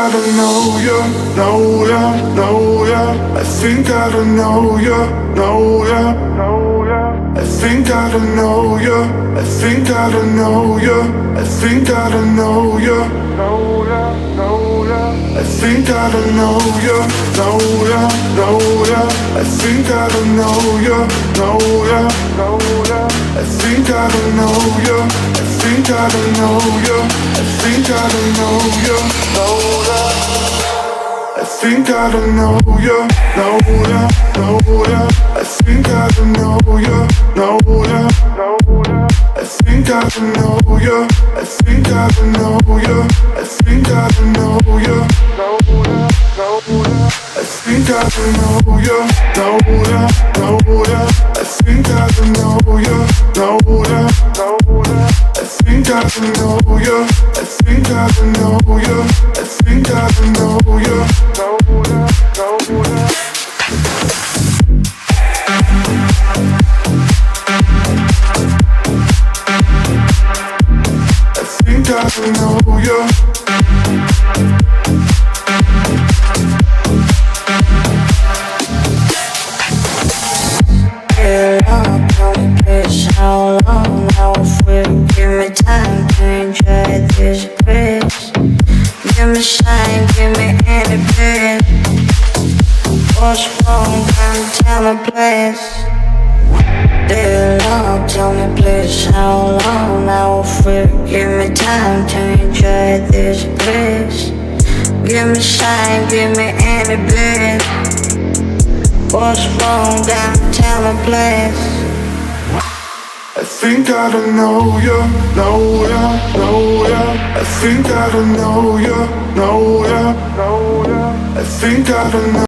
I don't know you, know ya, know ya. I think I don't know you, know ya, know ya. I think I don't know you, I think I don't know you, I think I don't know you, know ya, know ya. I think I don't know you, know ya, know ya. I think I don't know you, know ya, know ya. I think I don't know you, I think I don't know you, I think I don't know you, know ya. I think I don't know you, know ya, know ya. I think I don't know you, know ya, know ya. I think I don't know you, I think I don't know you, I think I don't know you, know ya, know ya. I think I don't know you, know ya, know ya. I think I don't know you, know ya, know ya. I think I don't know you, I think I don't know you, I think I don't know you, know ya, know ya. I think I don't know you. How long now free? Give me time to enjoy this place. Give me shine, give me any place. What's wrong? Come tell me please. Dear Lord, tell me please. How long now free? Give me time to enjoy this place. Give me shine, give me any place. What's wrong? Come tell me please. I think I don't know you, know ya, know ya. I think I don't know you, know ya, know ya. I think I don't know.